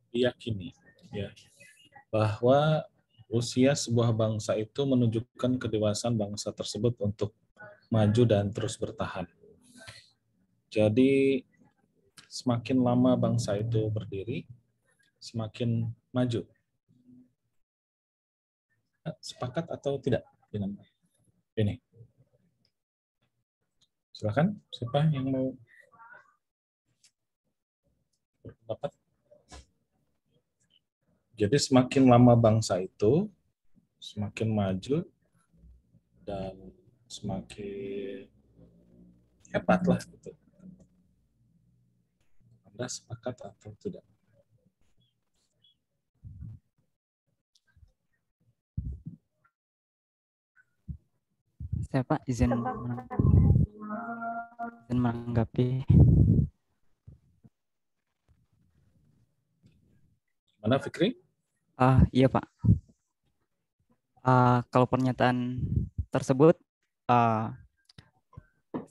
diyakini ya bahwa usia sebuah bangsa itu menunjukkan kedewasaan bangsa tersebut untuk maju dan terus bertahan. Jadi semakin lama bangsa itu berdiri, semakin maju. Sepakat atau tidak dengan ini? Silakan, siapa yang mau berpendapat? Jadi semakin lama bangsa itu semakin maju dan semakin hebat lah gitu. Anda sepakat atau tidak? Saya Pak izin menanggapi. Mana Fikri? Iya Pak. Kalau pernyataan tersebut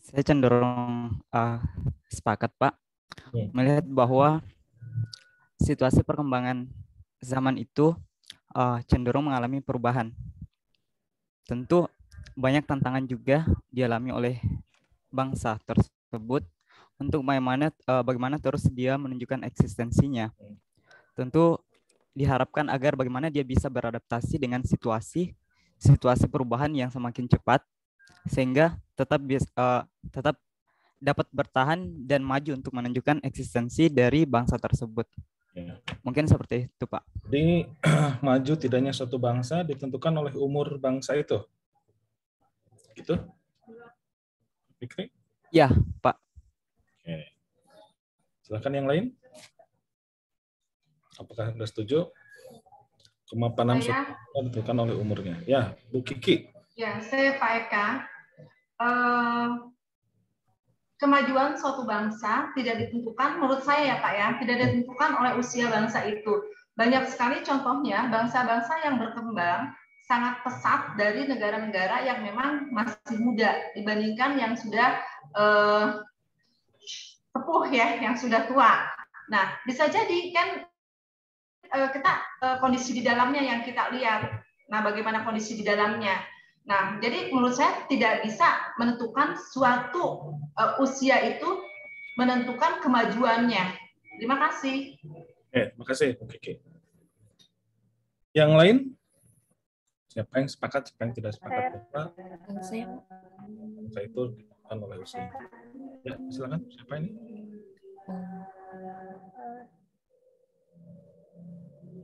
saya cenderung sepakat Pak, melihat bahwa situasi perkembangan zaman itu cenderung mengalami perubahan. Tentu banyak tantangan juga dialami oleh bangsa tersebut untuk bagaimana terus dia menunjukkan eksistensinya. Tentu diharapkan agar bagaimana dia bisa beradaptasi dengan situasi perubahan yang semakin cepat sehingga tetap dapat bertahan dan maju untuk menunjukkan eksistensi dari bangsa tersebut. Ya. Mungkin seperti itu, Pak. Jadi maju tidaknya suatu bangsa ditentukan oleh umur bangsa itu. Gitu? Fikri? Ya, Pak. Oke. Silakan yang lain. Apakah Anda setuju? Kemapanan suatu bangsa ditentukan oleh umurnya. Ya, Bu Kiki. Ya, saya Pak Eka. Kemajuan suatu bangsa tidak ditentukan, menurut saya ya Pak ya, tidak ditentukan oleh usia bangsa itu. Banyak sekali contohnya bangsa-bangsa yang berkembang sangat pesat dari negara-negara yang memang masih muda dibandingkan yang sudah sepuh ya, yang sudah tua. Nah, bisa jadi kan kita kondisi di dalamnya yang kita lihat. Nah, bagaimana kondisi di dalamnya? Nah, jadi menurut saya tidak bisa menentukan suatu usia itu menentukan kemajuannya. Terima kasih. Terima kasih, Oke. Yang lain? Siapa yang sepakat, siapa yang tidak sepakat? Saya itu ditentukan oleh usia. Ya, silakan. Siapa ini?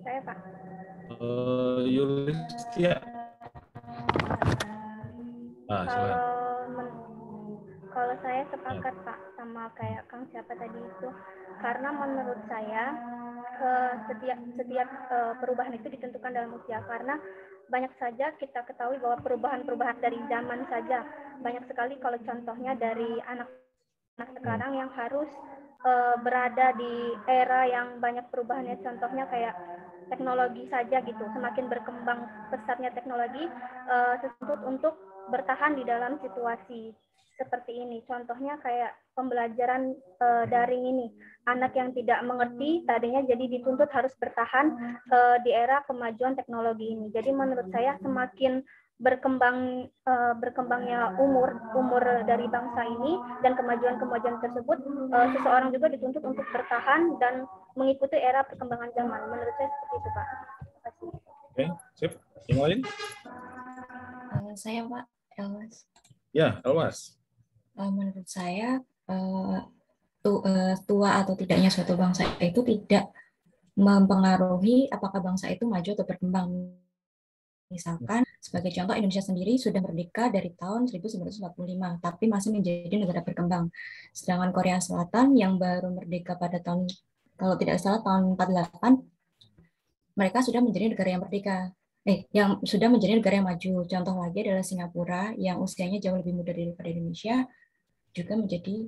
Saya Pak. Yulistia. Kalau saya sepakat Pak sama kayak Kang siapa tadi itu, karena menurut saya setiap perubahan itu ditentukan dalam usia, karena banyak saja kita ketahui bahwa perubahan dari zaman saja banyak sekali, kalau contohnya dari anak-anak sekarang yang harus berada di era yang banyak perubahannya, contohnya kayak teknologi saja gitu, semakin berkembang pesatnya teknologi, tersebut untuk bertahan di dalam situasi seperti ini. Contohnya kayak pembelajaran daring ini, anak yang tidak mengerti tadinya jadi dituntut harus bertahan di era kemajuan teknologi ini. Jadi menurut saya semakin berkembangnya umur dari bangsa ini dan kemajuan tersebut, seseorang juga dituntut untuk bertahan dan mengikuti era perkembangan zaman. Menurut saya seperti itu, Pak. Terima kasih. Oke, sip. Yang lain? Saya Pak, Elwas. Ya, Elwas. Menurut saya tua atau tidaknya suatu bangsa itu tidak mempengaruhi apakah bangsa itu maju atau berkembang. Misalkan sebagai contoh, Indonesia sendiri sudah merdeka dari tahun 1945, tapi masih menjadi negara berkembang. Sedangkan Korea Selatan yang baru merdeka pada tahun, kalau tidak salah tahun 48, mereka sudah menjadi negara yang merdeka. Yang sudah menjadi negara yang maju. Contoh lagi adalah Singapura yang usianya jauh lebih muda daripada Indonesia, juga menjadi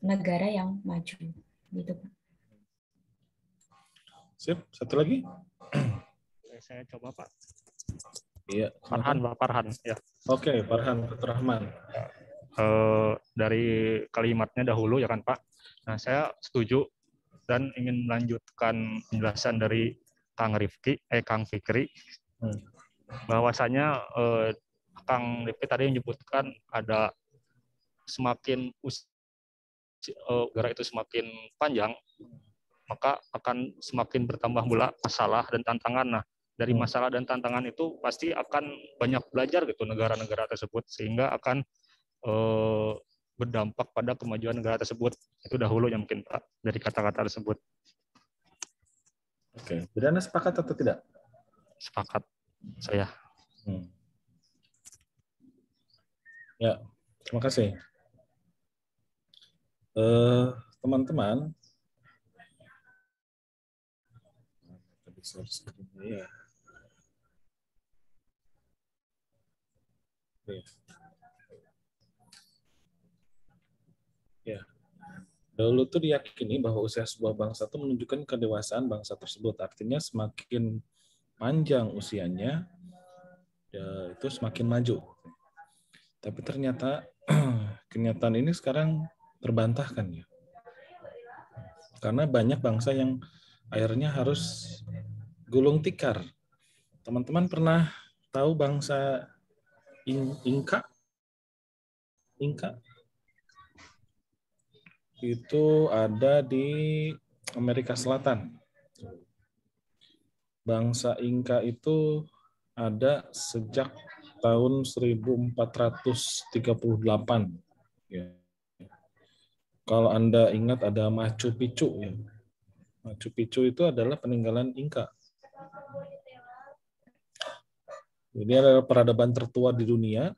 negara yang maju. Gitu, Pak. Sip, satu lagi. Saya coba Pak. Iya. Farhan. Ya. Oke, Farhan Rahman. Dari kalimatnya dahulu ya kan Pak. Nah, saya setuju dan ingin melanjutkan penjelasan dari Kang Fikri, bahwasanya Kang Rifki tadi menyebutkan ada semakin negara itu semakin panjang, maka akan semakin bertambah pula masalah dan tantangan. Nah, dari masalah dan tantangan itu pasti akan banyak belajar gitu negara-negara tersebut, sehingga akan berdampak pada kemajuan negara tersebut. Itu dahulunya mungkin Pak dari kata-kata tersebut. Oke, jadi Anda sepakat atau tidak? Sepakat saya. Ya, terima kasih. Teman-teman, ya. Dahulu tuh diyakini bahwa usia sebuah bangsa itu menunjukkan kedewasaan bangsa tersebut. Artinya semakin panjang usianya, ya, itu semakin maju. Tapi ternyata kenyataan ini sekarang terbantahkan ya. Karena banyak bangsa yang akhirnya harus gulung tikar. Teman-teman pernah tahu bangsa Inka? Inka? Itu ada di Amerika Selatan. Bangsa Inka itu ada sejak tahun 1438. Ya. Kalau Anda ingat ada Machu Picchu. Ya. Machu Picchu itu adalah peninggalan Inka. Ini adalah peradaban tertua di dunia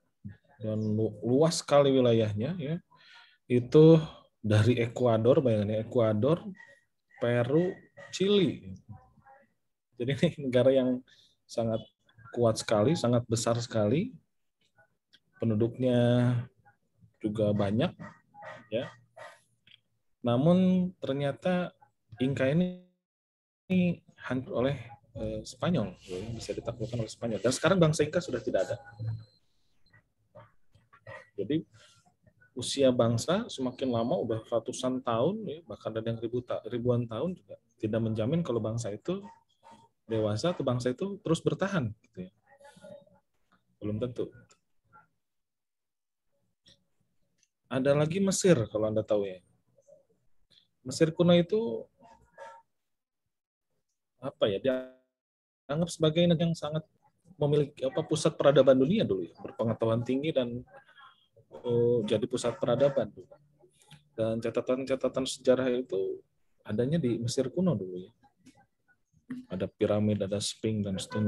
dan luas sekali wilayahnya. Ya. Itu dari Ekuador, bayangin Ekuador, Peru, Chili. Jadi ini negara yang sangat kuat sekali, sangat besar sekali. Penduduknya juga banyak, ya. Namun ternyata Inka ini hancur oleh Spanyol, ya, bisa ditaklukkan oleh Spanyol. Dan sekarang bangsa Inka sudah tidak ada. Jadi usia bangsa semakin lama, udah ratusan tahun, ya, bahkan ada yang ribuan tahun juga tidak menjamin kalau bangsa itu dewasa atau bangsa itu terus bertahan. Gitu ya. Belum tentu. Ada lagi Mesir, kalau Anda tahu ya. Mesir kuno itu apa ya? Dianggap sebagai negara yang sangat memiliki pusat peradaban dunia dulu ya, berpengetahuan tinggi dan jadi pusat peradaban. Dan catatan-catatan sejarah itu adanya di Mesir kuno dulu ya. Ada piramid, ada Sphinx dan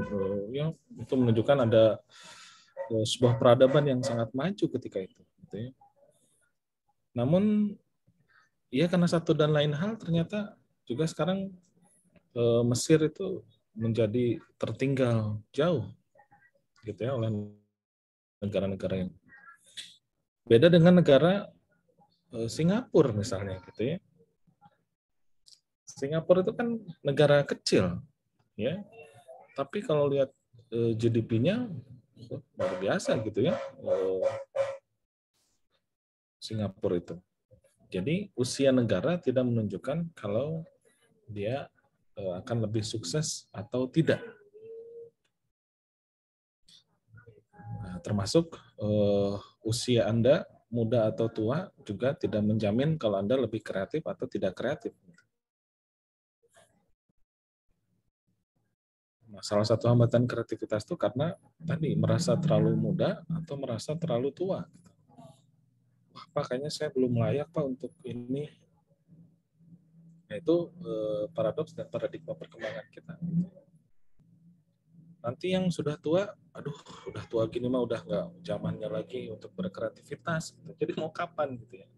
ya, itu menunjukkan ada sebuah peradaban yang sangat maju ketika itu. Gitu ya. Namun ya karena satu dan lain hal ternyata juga sekarang Mesir itu menjadi tertinggal jauh gitu ya oleh negara-negara yang beda dengan negara Singapura misalnya gitu ya. Singapura itu kan negara kecil ya. Tapi kalau lihat GDP-nya luar biasa gitu ya. Singapura itu. Jadi usia negara tidak menunjukkan kalau dia akan lebih sukses atau tidak. Nah, termasuk usia Anda muda atau tua juga tidak menjamin kalau Anda lebih kreatif atau tidak kreatif. Nah, salah satu hambatan kreativitas itu karena tadi merasa terlalu muda atau merasa terlalu tua. Pak, kayaknya saya belum layak Pak untuk ini. Nah, itu paradoks dan paradigma perkembangan kita. Nanti yang sudah tua, aduh, udah tua gini mah udah nggak zamannya lagi untuk berkreativitas. Jadi mau kapan gitu ya?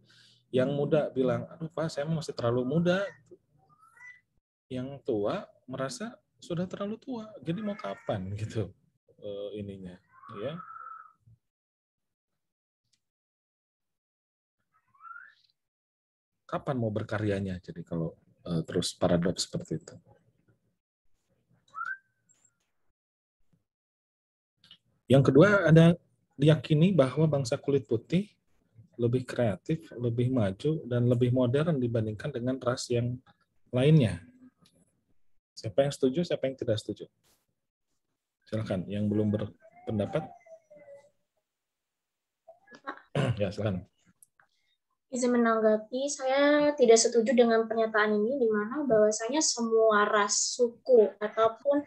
Yang muda bilang, aduh Pak, saya masih terlalu muda. Yang tua merasa sudah terlalu tua, jadi mau kapan gitu ininya, ya? Kapan mau berkaryanya? Jadi kalau terus paradoks seperti itu. Yang kedua, ada diyakini bahwa bangsa kulit putih lebih kreatif, lebih maju, dan lebih modern dibandingkan dengan ras yang lainnya. Siapa yang setuju, siapa yang tidak setuju? Silakan, yang belum berpendapat. Ya, silakan. Izin menanggapi, saya tidak setuju dengan pernyataan ini, di mana bahwasanya semua ras, suku, ataupun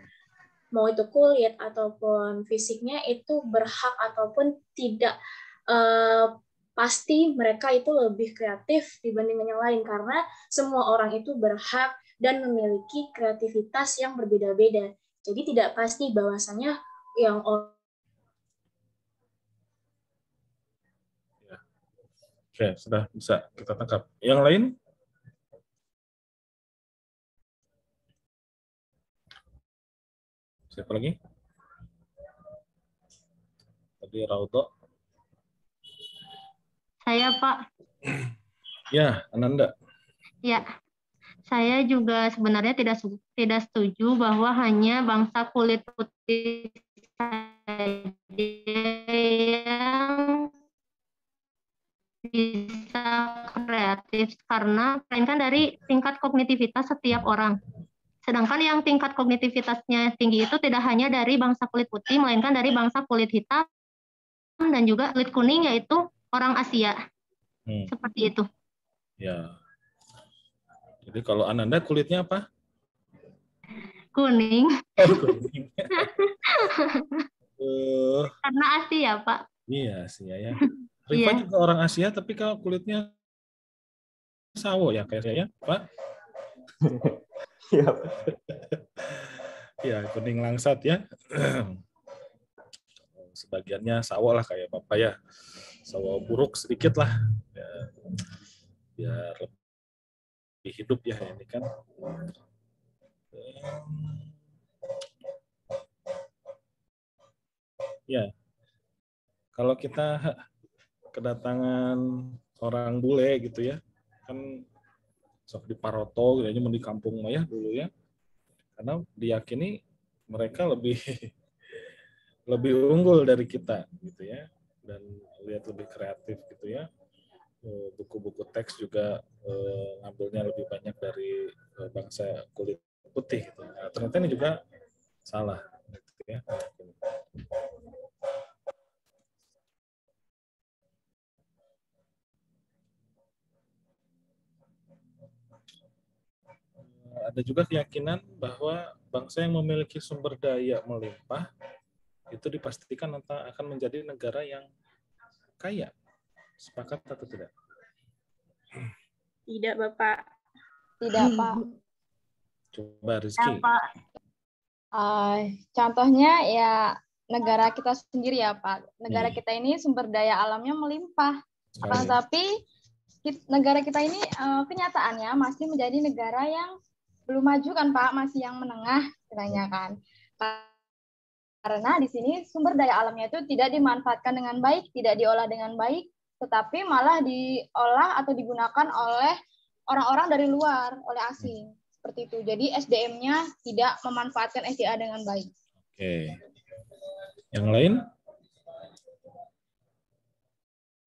mau itu kulit ataupun fisiknya itu berhak ataupun tidak, pasti mereka itu lebih kreatif dibandingkan yang lain, karena semua orang itu berhak dan memiliki kreativitas yang berbeda-beda. Jadi tidak pasti bahwasanya yang Oke, sudah bisa kita tangkap. Yang lain? Siapa lagi? Tadi Raudo. Saya, Pak. Ya, Ananda. Ya, saya juga sebenarnya tidak setuju bahwa hanya bangsa kulit putih saja yang bisa kreatif, karena melainkan dari tingkat kognitivitas setiap orang. Sedangkan yang tingkat kognitivitasnya tinggi itu tidak hanya dari bangsa kulit putih, melainkan dari bangsa kulit hitam dan juga kulit kuning, yaitu orang Asia. Seperti itu. Ya. Jadi kalau Ananda kulitnya apa? Kuning. Oh, kuning. Karena Asia, Pak. Iya, Asia ya. Rifa juga orang Asia, tapi kalau kulitnya sawo ya kayak saya, Pak. Iya. Ya, kuning langsat ya. Sebagiannya sawo lah kayak Bapak ya. Sawo buruk sedikit lah. Ya, biar lebih hidup ya ini kan. Ya. Kalau kita kedatangan orang bule gitu ya, kan sok di Paroto gitu aja di kampung Maya dulu ya, karena diyakini mereka lebih unggul dari kita gitu ya, dan lihat lebih kreatif gitu ya, buku-buku teks juga ngambilnya lebih banyak dari bangsa kulit putih gitu. Nah, ternyata ini juga salah gitu ya. Ada juga keyakinan bahwa bangsa yang memiliki sumber daya melimpah itu dipastikan akan menjadi negara yang kaya. Sepakat atau tidak? Tidak, Bapak. Tidak, Pak. Coba Rizky. Ya, Pak. Contohnya ya negara kita sendiri ya, Pak. Negara kita ini sumber daya alamnya melimpah. Akan tetapi negara kita ini kenyataannya masih menjadi negara yang belum maju kan, Pak, masih yang menengah istilahnya kan. Karena di sini sumber daya alamnya itu tidak dimanfaatkan dengan baik, tidak diolah dengan baik, tetapi malah diolah atau digunakan oleh orang-orang dari luar, oleh asing. Seperti itu. Jadi SDM-nya tidak memanfaatkan SDA dengan baik. Oke. Yang lain?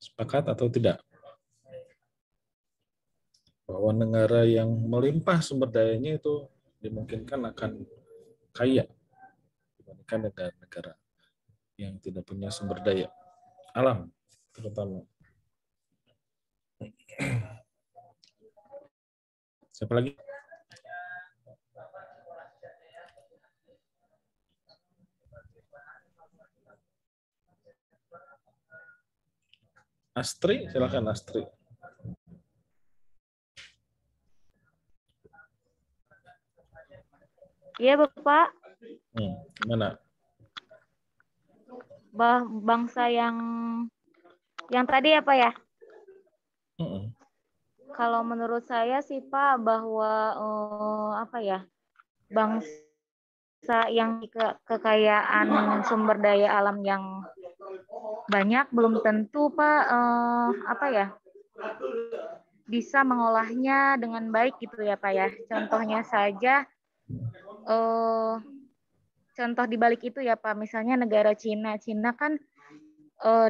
Sepakat atau tidak? Bahwa negara yang melimpah sumber dayanya itu dimungkinkan akan kaya dibandingkan negara-negara yang tidak punya sumber daya alam terutama. Siapa lagi? Astri, silakan Astri. Iya, Bapak. Gimana? Bangsa yang tadi apa ya? Kalau menurut saya sih, Pak, bahwa bangsa yang kekayaan sumber daya alam yang banyak belum tentu, Pak, bisa mengolahnya dengan baik gitu ya, Pak ya. Contohnya saja contoh dibalik itu ya Pak, misalnya negara Cina kan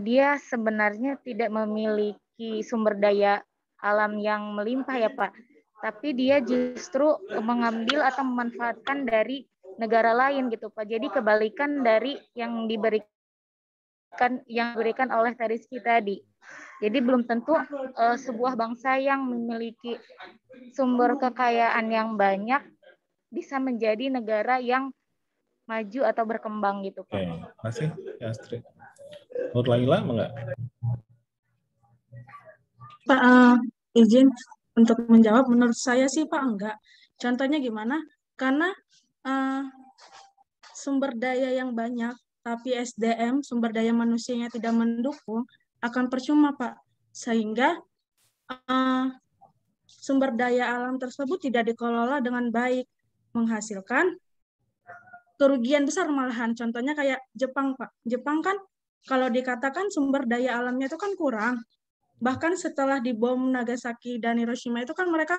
dia sebenarnya tidak memiliki memiliki sumber daya alam yang melimpah ya Pak, tapi dia justru mengambil atau memanfaatkan dari negara lain gitu Pak. Jadi kebalikan dari yang diberikan oleh Teriski tadi. Jadi belum tentu sebuah bangsa yang memiliki sumber kekayaan yang banyak bisa menjadi negara yang maju atau berkembang gitu Pak. Oke, masih ya Astrid. Nur Laila enggak? Pak, izin untuk menjawab, menurut saya sih Pak enggak. Contohnya gimana? Karena sumber daya yang banyak, tapi SDM, sumber daya manusianya tidak mendukung, akan percuma Pak. Sehingga sumber daya alam tersebut tidak dikelola dengan baik, menghasilkan kerugian besar malahan. Contohnya kayak Jepang Pak. Jepang kan kalau dikatakan sumber daya alamnya itu kan kurang. Bahkan setelah dibom Nagasaki dan Hiroshima itu kan mereka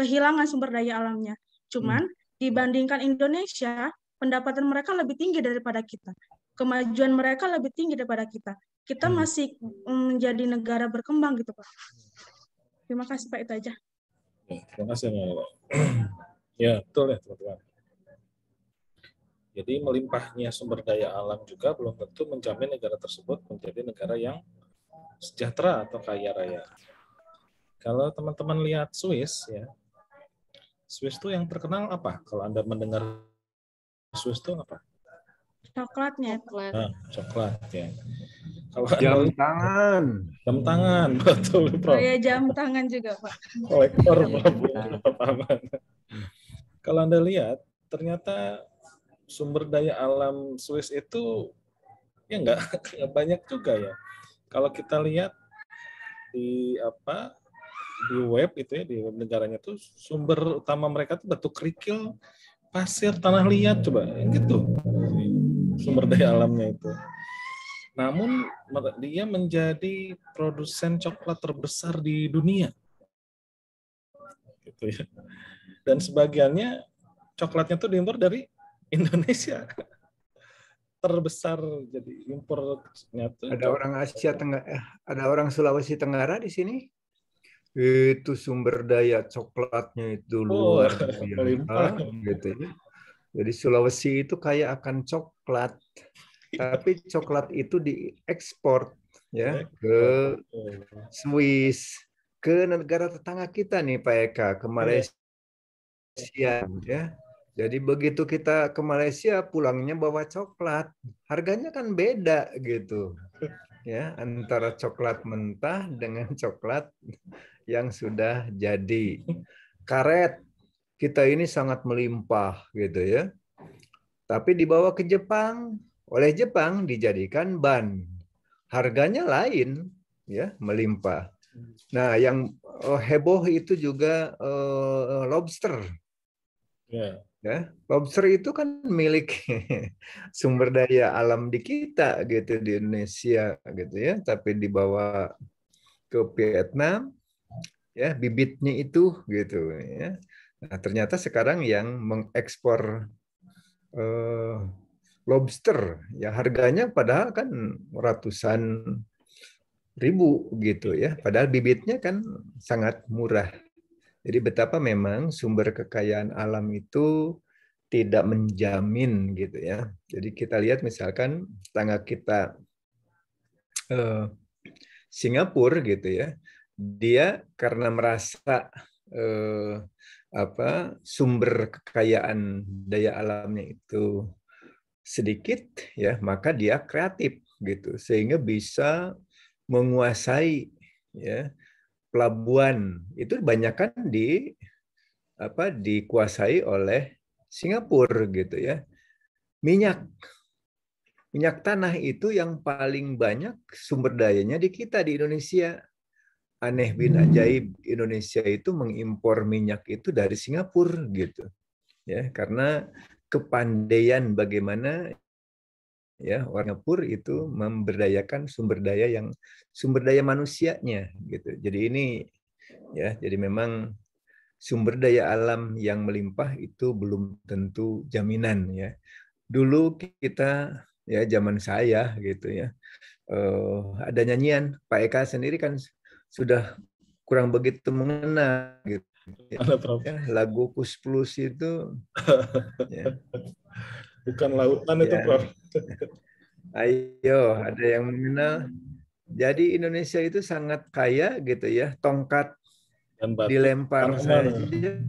kehilangan sumber daya alamnya. Cuman dibandingkan Indonesia, pendapatan mereka lebih tinggi daripada kita. Kemajuan mereka lebih tinggi daripada kita. Kita masih menjadi negara berkembang gitu Pak. Terima kasih Pak, itu aja. Terima kasih. Ya, betul ya teman-teman. Jadi melimpahnya sumber daya alam juga belum tentu menjamin negara tersebut menjadi negara yang sejahtera atau kaya raya. Kalau teman-teman lihat Swiss ya, Swiss itu yang terkenal apa? Kalau Anda mendengar Swiss itu apa? Coklatnya. Nah, coklat ya. Kalau jam tangan. Jam tangan, betul Prof. Oh ya, jam tangan juga Pak. Kolektor Kalau Anda lihat, ternyata sumber daya alam Swiss itu ya nggak banyak juga ya. Kalau kita lihat di web itu ya, di web negaranya tuh sumber utama mereka tuh batu kerikil, pasir, tanah liat, coba gitu sumber daya alamnya itu. Namun dia menjadi produsen coklat terbesar di dunia, gitu ya. Dan sebagiannya coklatnya tuh diimpor dari Indonesia. Terbesar jadi impornya tuh. Ada orang Asia Tenggara, ada orang Sulawesi Tenggara di sini. Itu sumber daya coklatnya itu luar biasa gitu ya. Jadi Sulawesi itu kaya akan coklat. Tapi coklat itu diekspor ya ke Swiss, ke negara tetangga kita nih Pak Eka, ke Malaysia ya. Jadi begitu kita ke Malaysia pulangnya bawa coklat, harganya kan beda gitu. Ya, antara coklat mentah dengan coklat yang sudah jadi. Karet kita ini sangat melimpah gitu ya. Tapi dibawa ke Jepang, oleh Jepang dijadikan ban. Harganya lain ya, melimpah. Nah, yang heboh itu juga lobster. Yeah. Ya, lobster itu kan milik sumber daya alam di kita gitu di Indonesia gitu ya, tapi dibawa ke Vietnam ya, bibitnya itu gitu ya. Nah, ternyata sekarang yang mengekspor lobster ya harganya padahal kan ratusan ribu gitu ya, padahal bibitnya kan sangat murah. Jadi betapa memang sumber kekayaan alam itu tidak menjamin gitu ya. Jadi kita lihat misalkan tetangga kita Singapura gitu ya, dia karena merasa sumber kekayaan daya alamnya itu sedikit ya, maka dia kreatif gitu sehingga bisa menguasai ya pelabuhan itu kebanyakan dikuasai oleh Singapura gitu ya. Minyak tanah itu yang paling banyak sumber dayanya di kita di Indonesia. Aneh bin ajaib, Indonesia itu mengimpor minyak itu dari Singapura gitu. Ya, karena kepandaian bagaimana ya orang Singapura itu memberdayakan sumber daya manusianya gitu. Jadi ini ya, jadi memang sumber daya alam yang melimpah itu belum tentu jaminan ya. Dulu kita ya zaman saya gitu ya, ada nyanyian Pak Eka sendiri kan sudah kurang begitu mengena gitu. Ya, lagu Kus Plus itu ya. Bukan lautan itu, Ya. Prof. Ayo, ada yang mengenal. Jadi Indonesia itu sangat kaya gitu ya, tongkat dan batu dilempar tanaman. saja.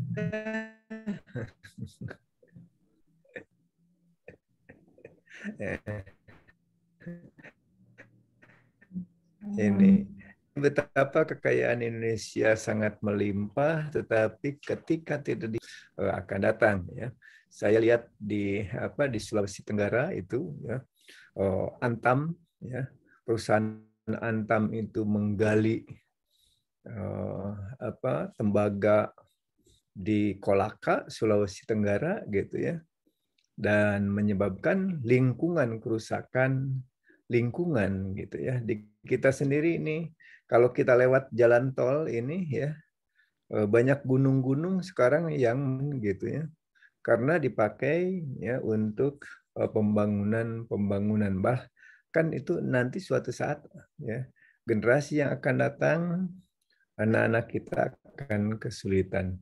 Ini betapa kekayaan Indonesia sangat melimpah, tetapi ketika tidak akan datang ya. Saya lihat di Sulawesi Tenggara itu ya, Antam ya, perusahaan Antam itu menggali tembaga di Kolaka, Sulawesi Tenggara gitu ya, dan menyebabkan kerusakan lingkungan gitu ya. Di kita sendiri ini kalau kita lewat jalan tol ini ya, banyak gunung-gunung sekarang yang gitu ya, karena dipakai ya untuk pembangunan. Bahkan itu nanti suatu saat ya, generasi yang akan datang, anak-anak kita akan kesulitan.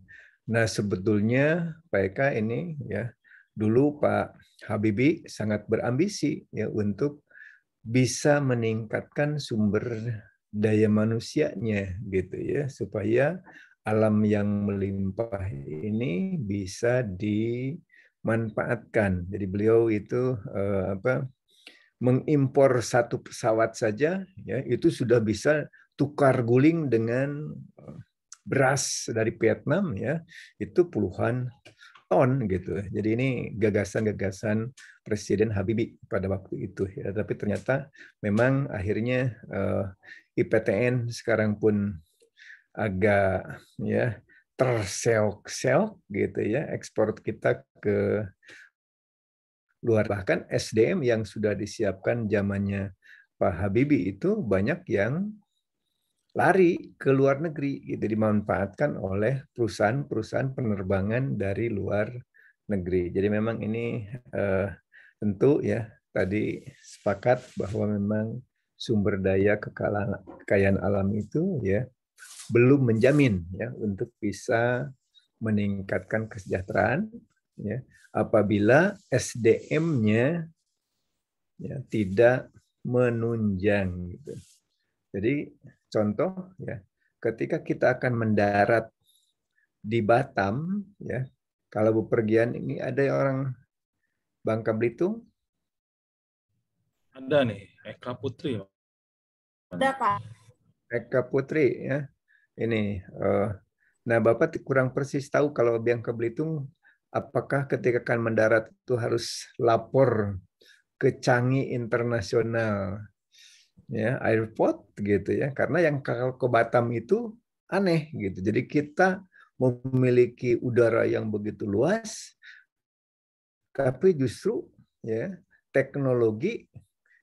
Nah, sebetulnya Pak Eka ini ya, dulu Pak Habibie sangat berambisi ya untuk bisa meningkatkan sumber daya manusianya gitu ya, supaya alam yang melimpah ini bisa dimanfaatkan. Jadi beliau itu mengimpor satu pesawat saja ya, itu sudah bisa tukar guling dengan beras dari Vietnam ya, itu puluhan ton gitu. Jadi ini gagasan-gagasan Presiden Habibie pada waktu itu ya. Tapi ternyata memang akhirnya IPTN sekarang pun agak ya terseok-seok gitu ya, ekspor kita ke luar. Bahkan SDM yang sudah disiapkan zamannya Pak Habibie itu banyak yang lari ke luar negeri, gitu, dimanfaatkan oleh perusahaan-perusahaan penerbangan dari luar negeri. Jadi memang ini tentu ya tadi sepakat bahwa memang sumber daya kekayaan alam itu ya belum menjamin ya untuk bisa meningkatkan kesejahteraan ya apabila SDM-nya ya tidak menunjang gitu. Jadi contoh ya, ketika kita akan mendarat di Batam ya, kalau bepergian ini ada orang Bangka Belitung? Ada nih, Eka Putri. Ada, Pak. Eka Putri ya. Ini nah Bapak kurang persis tahu kalau Bangka Belitung apakah ketika akan mendarat itu harus lapor ke Changi Internasional ya, airport gitu ya, karena yang ke Batam itu aneh gitu. Jadi kita memiliki udara yang begitu luas, tapi justru ya teknologi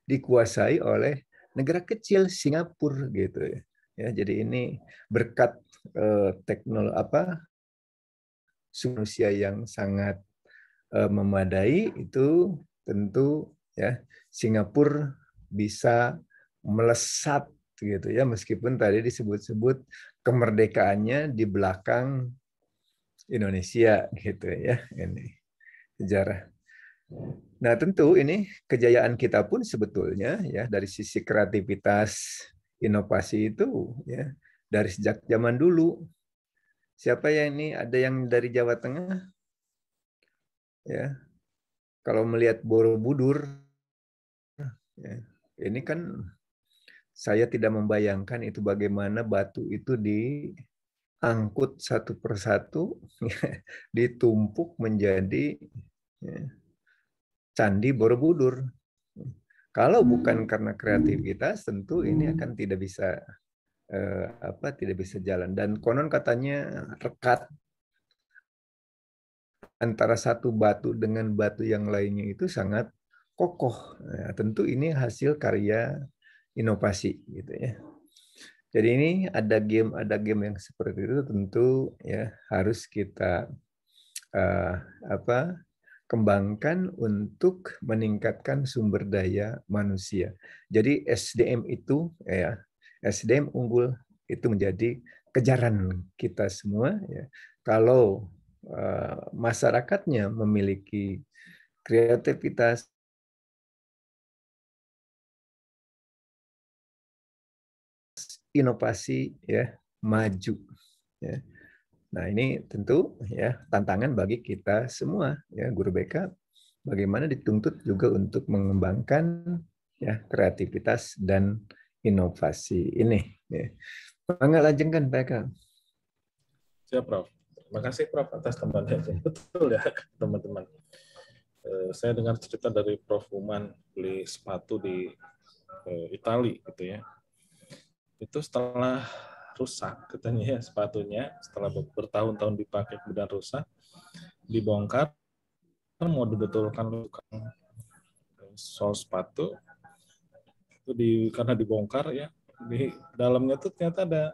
dikuasai oleh negara kecil Singapura gitu ya. Ya, jadi ini berkat teknologi manusia yang sangat memadai itu tentu ya Singapura bisa melesat gitu ya, meskipun tadi disebut-sebut kemerdekaannya di belakang Indonesia gitu ya, ini sejarah. Nah tentu ini kejayaan kita pun sebetulnya ya dari sisi kreativitas inovasi itu ya dari sejak zaman dulu. Siapa yang ini ada yang dari Jawa Tengah ya, kalau melihat Borobudur ya, ini kan saya tidak membayangkan itu bagaimana batu itu diangkut satu persatu, ditumpuk menjadi Candi Borobudur. Kalau bukan karena kreativitas, tentu ini akan tidak bisa tidak bisa jalan. Dan konon katanya rekat antara satu batu dengan batu yang lainnya itu sangat kokoh. Nah, tentu ini hasil karya inovasi gitu ya. Jadi ini ada game yang seperti itu tentu ya harus kita kembangkan untuk meningkatkan sumber daya manusia. Jadi SDM itu ya SDM unggul itu menjadi kejaran kita semua. Ya. Kalau masyarakatnya memiliki kreativitas, inovasi, ya, maju. Ya. Nah, ini tentu ya tantangan bagi kita semua, ya, guru BK. Bagaimana dituntut juga untuk mengembangkan ya kreativitas dan inovasi ini. Ya. Bangga lanjutkan, BK. Siap, Prof. Terima kasih, Prof, atas tambahannya. Betul ya, teman-teman. Saya dengar cerita dari Prof. Uman beli sepatu di Itali, gitu ya. Itu setelah rusak, katanya ya, sepatunya, setelah bertahun-tahun dipakai kemudian rusak, dibongkar, mau dibetulkan sol sepatu, itu karena dibongkar ya, di dalamnya tuh ternyata ada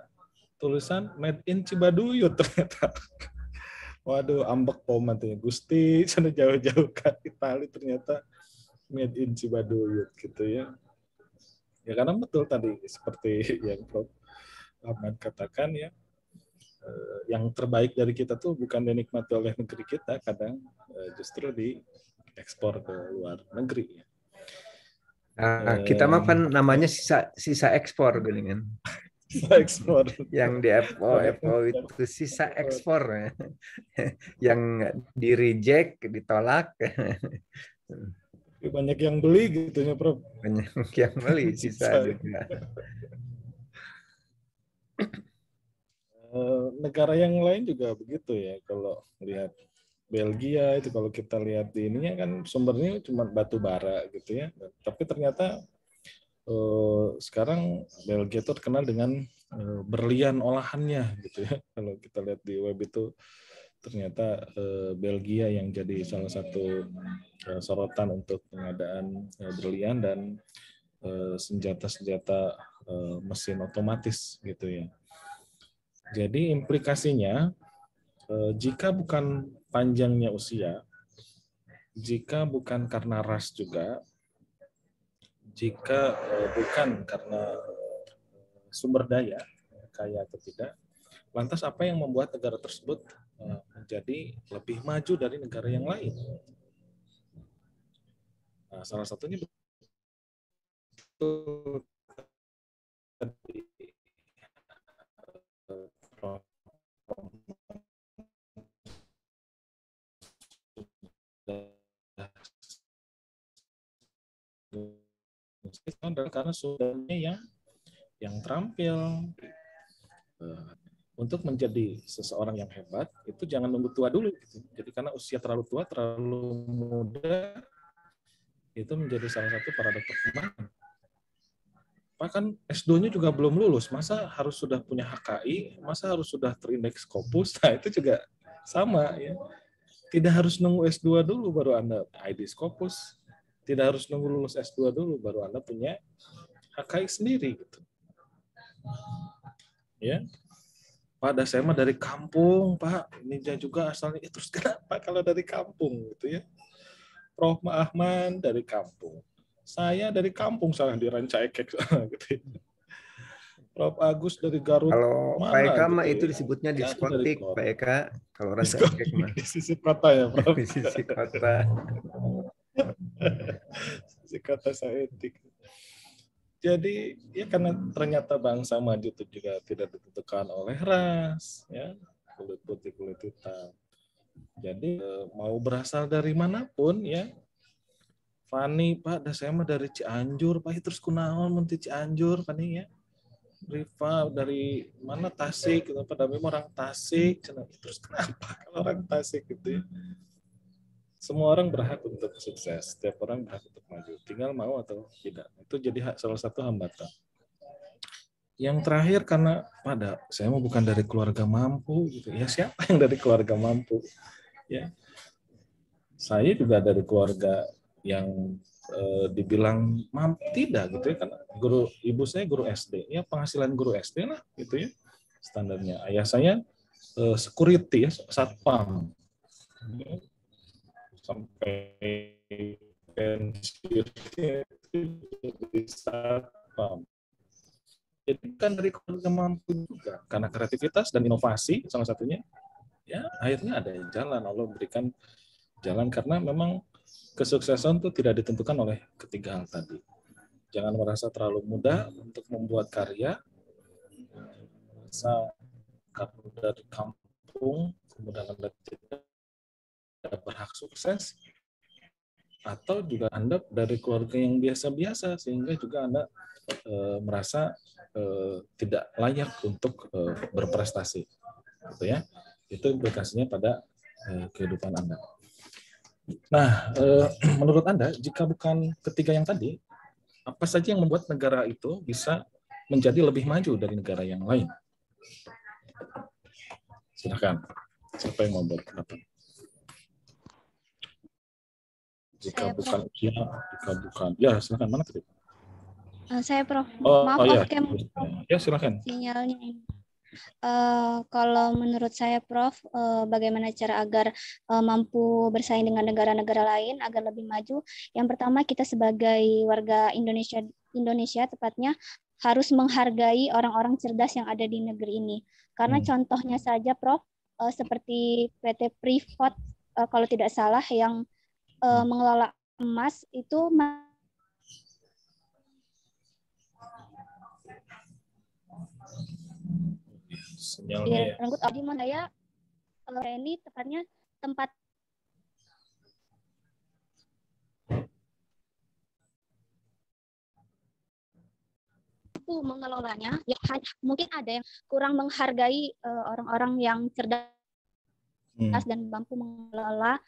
tulisan Made in Cibaduyut ternyata. Waduh, ambek pomatnya. Gusti, sana jauh-jauh ke Itali ternyata Made in Cibaduyut gitu ya. Ya karena betul tadi seperti yang Prof. Ahmad katakan ya, yang terbaik dari kita tuh bukan dinikmati oleh negeri kita, kadang justru diekspor ke luar negeri. Nah, kita mah kan namanya sisa ekspor gini kan. Sisa ekspor. Yang di FO itu sisa ekspor. Yang di reject, ditolak. Banyak yang beli gitu ya, Prof. Banyak yang beli, sisa juga. Negara yang lain juga begitu ya. Kalau lihat Belgia itu, kalau kita lihat di ininya kan sumbernya cuma batu bara gitu ya. Tapi ternyata sekarang Belgia itu terkenal dengan berlian olahannya gitu ya. Kalau kita lihat di web itu ternyata Belgia yang jadi salah satu sorotan untuk pengadaan berlian dan senjata-senjata mesin otomatis gitu ya. Jadi implikasinya, jika bukan panjangnya usia, jika bukan karena ras juga, jika bukan karena sumber daya, kaya atau tidak, lantas apa yang membuat negara tersebut menjadi lebih maju dari negara yang lain? Nah, salah satunya betul adalah karena saudaranya yang terampil. Untuk menjadi seseorang yang hebat itu jangan nunggu tua dulu gitu. Jadi karena usia terlalu tua, terlalu muda, itu menjadi salah satu paradoks perkembangan. Bahkan S2-nya juga belum lulus, masa harus sudah punya HKI, masa harus sudah terindeks Scopus. Nah, itu juga sama ya. Tidak harus nunggu S2 dulu baru Anda ID Scopus. Tidak harus nunggu lulus S2 dulu baru Anda punya HKI sendiri gitu. Ya. Pak, saya mah dari kampung, Pak. Ini juga asalnya. Terus kenapa kalau dari kampung gitu ya? Prof. Ahmad dari kampung. Saya dari kampung, salah di Rancaikek. Gitu. Prof. Agus dari Garut. Kalau mana, Pak Eka mah gitu itu disebutnya diskotik, Pak Eka. Kalau Rancaikek mah. Di sisi kota ya, Prof. Di sisi kota. Sisi kota Saetik. Jadi ya karena ternyata bangsa maju itu juga tidak ditentukan oleh ras, ya, kulit putih, kulit hitam. Jadi mau berasal dari manapun ya. Fani, Pak, saya mah dari Cianjur, Pak, terus kunaon mun ti Cianjur, Fani ya. Riva dari mana Tasik, gitu. Padahal memang orang Tasik, terus kenapa kalau orang Tasik gitu ya. Semua orang berhak untuk sukses, setiap orang berhak untuk maju, tinggal mau atau tidak. Itu jadi salah satu hambatan. Yang terakhir karena saya mau bukan dari keluarga mampu, gitu. Ya siapa yang dari keluarga mampu? Ya, saya juga dari keluarga yang dibilang mampu tidak gitu ya, karena ibu saya guru SD, ya penghasilan guru SD lah gitu ya standarnya. Ayah saya security ya, satpam. Sampai pensiun di satpam. Jadi kan dari keluarga mampu juga, karena kreativitas dan inovasi salah satunya, ya akhirnya ada jalan. Allah berikan jalan karena memang kesuksesan itu tidak ditentukan oleh ketiga hal tadi. Jangan merasa terlalu mudah untuk membuat karya, merasa kamu dari kampung, kemudian Anda tidak berhak sukses, atau juga Anda dari keluarga yang biasa-biasa, sehingga juga Anda merasa tidak layak untuk berprestasi, gitu ya. Itu implikasinya pada kehidupan Anda. Nah, menurut Anda, jika bukan ketiga yang tadi, apa saja yang membuat negara itu bisa menjadi lebih maju dari negara yang lain? Silakan, siapa yang mau berpendapat? Jika bukan usia, jika bukan, ya silakan, mana tadi? Saya Prof. Maaf, ya. Ya silakan. Sinyalnya. Kalau menurut saya Prof, bagaimana cara agar mampu bersaing dengan negara-negara lain agar lebih maju? Yang pertama, kita sebagai warga Indonesia tepatnya harus menghargai orang-orang cerdas yang ada di negeri ini. Karena contohnya saja Prof, seperti PT Freeport kalau tidak salah yang mengelola emas itu sinyalnya Renggut Audi Mandaya ini tepatnya tempat mengelolanya, ya mungkin ada yang kurang menghargai orang-orang yang cerdas dan mampu mengelola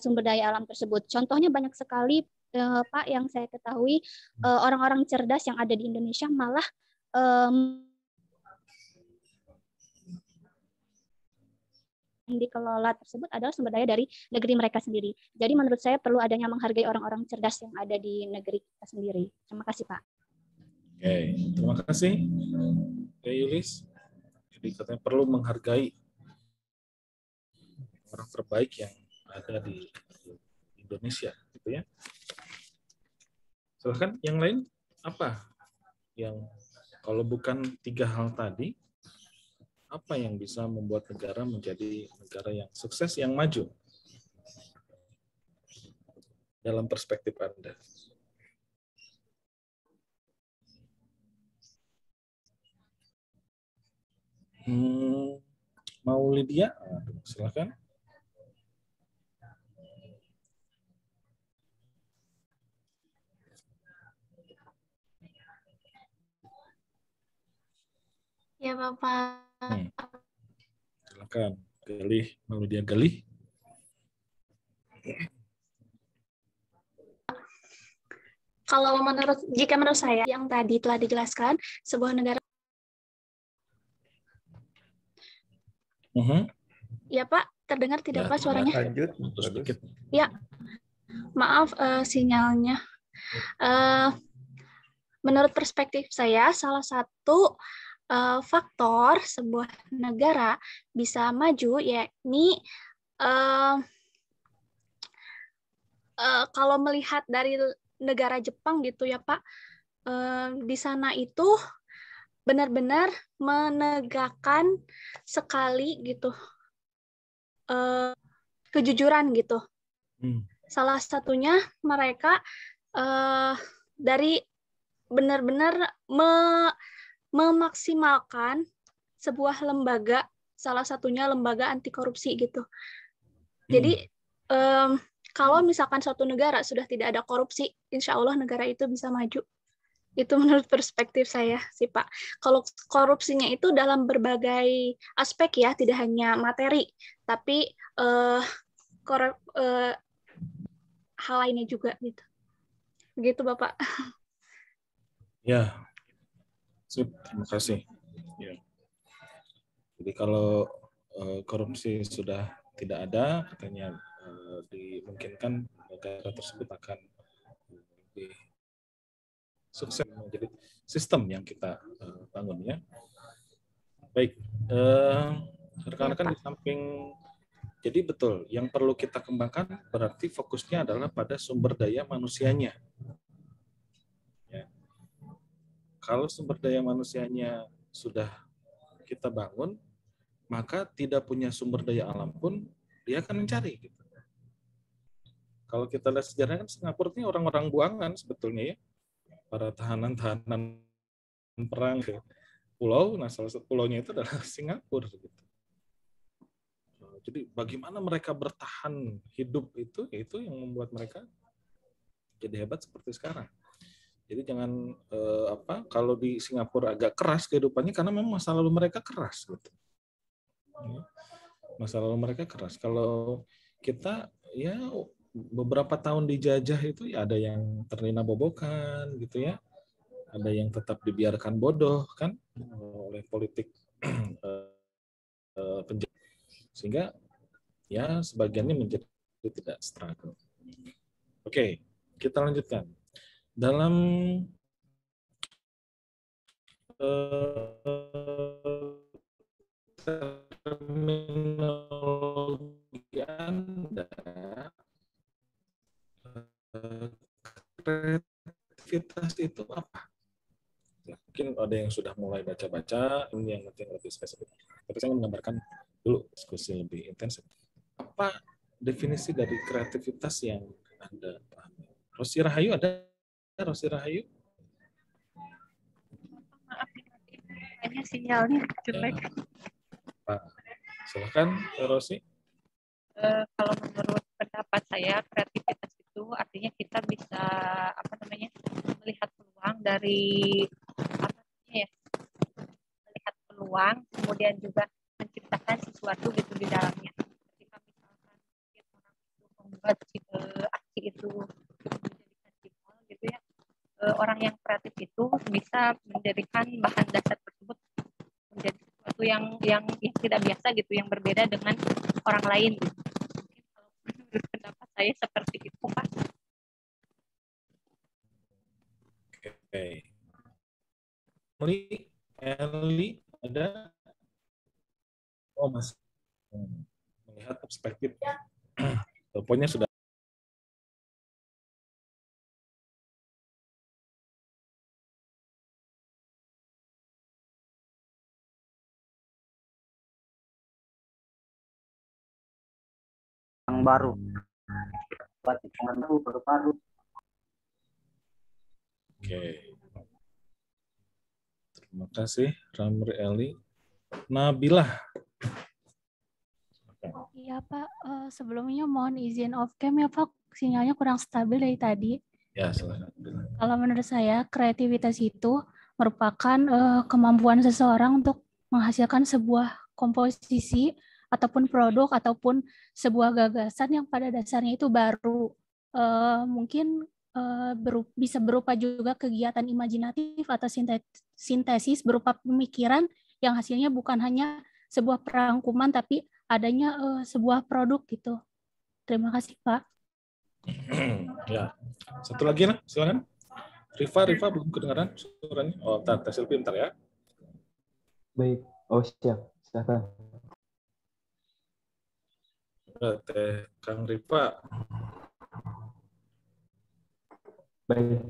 sumber daya alam tersebut. Contohnya banyak sekali Pak yang saya ketahui orang-orang cerdas yang ada di Indonesia malah yang dikelola tersebut adalah sumber daya dari negeri mereka sendiri. Jadi menurut saya perlu adanya menghargai orang-orang cerdas yang ada di negeri kita sendiri. Terima kasih Pak. Oke, terima kasih Yulis. Jadi katanya perlu menghargai orang terbaik yang ada di Indonesia, gitu ya. Silahkan yang lain apa yang kalau bukan tiga hal tadi, apa yang bisa membuat negara menjadi negara yang sukses, yang maju dalam perspektif Anda? Mau Lydia? Silakan. Ya Bapak. Silakan, Galih, mau Lydia Galih. Kalau jika menurut saya yang tadi telah dijelaskan, sebuah negara. Ya Pak, terdengar tidak Pak suaranya? Lanjut. Ya, maaf sinyalnya. Menurut perspektif saya, salah satu faktor sebuah negara bisa maju yakni kalau melihat dari negara Jepang gitu ya Pak, di sana itu benar-benar menegakkan sekali gitu kejujuran gitu. Salah satunya mereka dari benar-benar memaksimalkan sebuah lembaga, salah satunya lembaga anti korupsi gitu. Jadi kalau misalkan suatu negara sudah tidak ada korupsi, insya Allah negara itu bisa maju. Itu menurut perspektif saya sih Pak. Kalau korupsinya itu dalam berbagai aspek ya, tidak hanya materi, tapi hal lainnya juga gitu. Begitu Bapak. Ya, sip, terima kasih. Ya. Jadi kalau korupsi sudah tidak ada, katanya dimungkinkan negara tersebut akan lebih sukses menjadi sistem yang kita bangun ya. Baik, rekan-rekan di samping, jadi betul yang perlu kita kembangkan berarti fokusnya adalah pada sumber daya manusianya. Ya. kalau sumber daya manusianya sudah kita bangun, maka tidak punya sumber daya alam pun dia akan mencari. Gitu. Kalau kita lihat sejarahnya kan Singapura ini orang-orang buangan sebetulnya ya, para tahanan-tahanan perang ke pulau. Nah, salah satu pulaunya itu adalah Singapura. Gitu. Jadi bagaimana mereka bertahan hidup itu yang membuat mereka jadi hebat seperti sekarang. Jadi jangan kalau di Singapura agak keras kehidupannya karena memang masa lalu mereka keras gitu. Masa lalu mereka keras. Kalau kita ya beberapa tahun dijajah itu ya ada yang terlena bobokan gitu ya. Ada yang tetap dibiarkan bodoh kan oleh politik penjajah. Sehingga ya sebagiannya menjadi tidak struggle. Oke, kita lanjutkan. Dalam terminologi Anda, kreativitas itu apa? Ya, mungkin ada yang sudah mulai baca-baca, ini yang mungkin lebih spesifik. Tapi saya ingin menggambarkan dulu diskusi lebih intensif. Apa definisi dari kreativitas yang Anda pahami? Rosi Rahayu ada? Rosi Rahayu? Maaf, hanya sinyalnya jelek. Ya. Pak, silakan Rosi. Kalau menurut pendapat saya, kreativitas itu artinya kita bisa melihat peluang dari melihat peluang, kemudian juga menciptakan sesuatu gitu di dalamnya. Ketika misalkan orang itu membuat aksi itu menjadikan simbol gitu ya, orang yang kreatif itu bisa menjadikan bahan dasar tersebut menjadi sesuatu yang tidak biasa gitu, yang berbeda dengan orang lain. Mungkin kalau menurut pendapat saya seperti itu, Pak. Oke. Eli ada? Oh, Mas. Melihat perspektif. Teleponnya sudah. Yang baru. Buat hitungan baru. Oke. Terima kasih, Ramri Eli. Nabilah. Iya Pak, sebelumnya mohon izin off cam ya Pak, sinyalnya kurang stabil dari tadi. Ya, silakan. Kalau menurut saya, kreativitas itu merupakan kemampuan seseorang untuk menghasilkan sebuah komposisi ataupun produk ataupun sebuah gagasan yang pada dasarnya itu baru. Mungkin bisa berupa juga kegiatan imajinatif atau sintesis berupa pemikiran yang hasilnya bukan hanya sebuah perangkuman tapi adanya sebuah produk gitu. Terima kasih Pak. Ya, satu lagi lah, silakan. Rifa belum kedengaran suaranya. Oh, bentar, tes lebih bentar ya. Baik, siap, silakan. Teh Kang Rifa. Baik,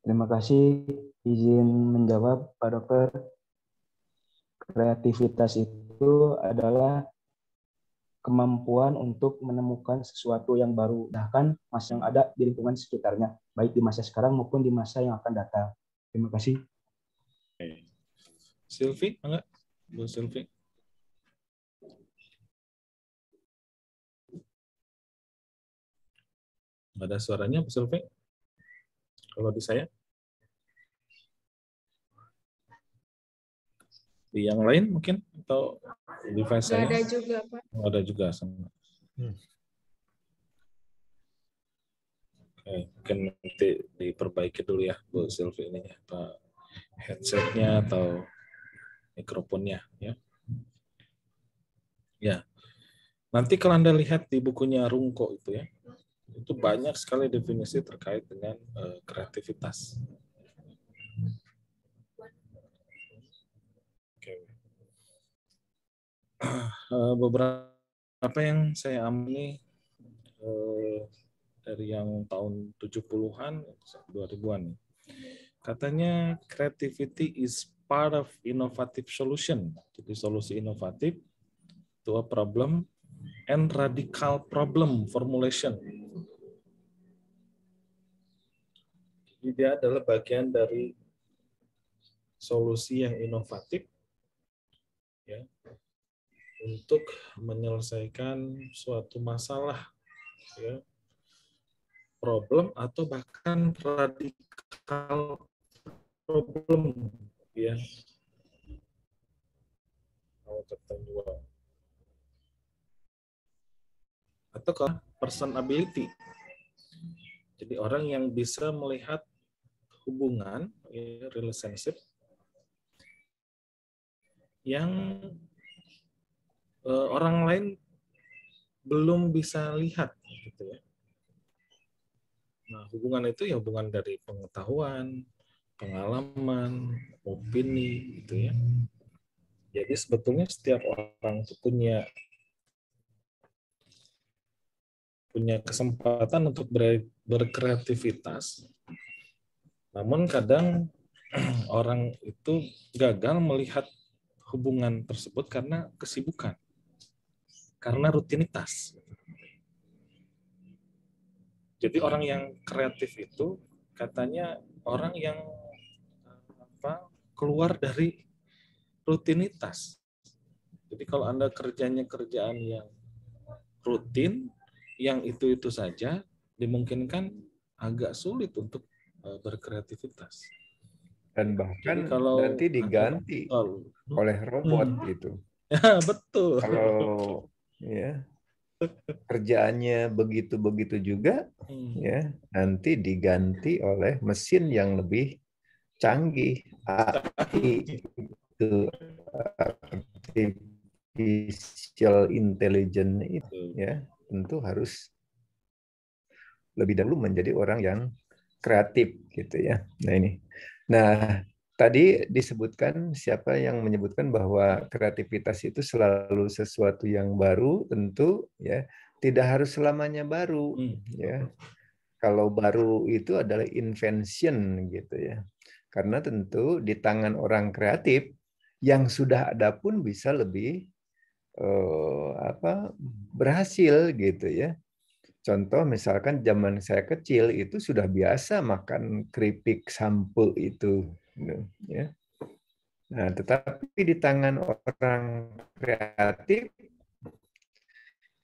terima kasih izin menjawab Pak Dokter. Kreativitas itu adalah kemampuan untuk menemukan sesuatu yang baru, bahkan masa yang ada di lingkungan sekitarnya, baik di masa sekarang maupun di masa yang akan datang. Terima kasih. Silvi, enggak? Bu Silvi. Nggak ada suaranya, Bu Silvi? Kalau di saya? Di yang lain mungkin? Atau device saya? Nggak ada juga, Pak. Nggak ada juga sama. Oke, mungkin nanti diperbaiki dulu ya, Bu Silvi ini, Pak, headsetnya atau mikrofonnya, ya. Ya, nanti kalau Anda lihat di bukunya Rungko itu ya, itu banyak sekali definisi terkait dengan kreativitas. Oke. Beberapa yang saya ambil dari yang tahun 70-an, 2000-an. katanya creativity is part of innovative solution. Jadi solusi inovatif to a problem and radical problem formulation. Jadi dia adalah bagian dari solusi yang inovatif ya, untuk menyelesaikan suatu masalah ya, problem atau bahkan radikal problem ya. Atau ke personability. Jadi orang yang bisa melihat hubungan ya, relationship yang orang lain belum bisa lihat gitu ya. Nah, hubungan itu ya hubungan dari pengetahuan, pengalaman, opini gitu ya. Jadi sebetulnya setiap orang itu punya kesempatan untuk berkreativitas. Namun kadang orang itu gagal melihat hubungan tersebut karena kesibukan, karena rutinitas. Jadi orang yang kreatif itu katanya orang yang keluar dari rutinitas. Jadi kalau Anda kerjanya kerjaan yang rutin, yang itu-itu saja, dimungkinkan agak sulit untuk berkreativitas. Dan bahkan kalau nanti diganti oleh robot gitu. Ya, betul. Kalau ya kerjaannya begitu-begitu juga, ya nanti diganti oleh mesin yang lebih canggih, AI itu artificial intelligence itu ya tentu harus lebih dahulu menjadi orang yang kreatif gitu ya. Nah ini, nah tadi disebutkan siapa yang menyebutkan bahwa kreativitas itu selalu sesuatu yang baru, tentu ya tidak harus selamanya baru ya. Kalau baru itu adalah invention gitu ya. Karena tentu di tangan orang kreatif yang sudah ada pun bisa lebih berhasil gitu ya. Contoh misalkan zaman saya kecil itu sudah biasa makan keripik sampul itu ya. Nah, tetapi di tangan orang kreatif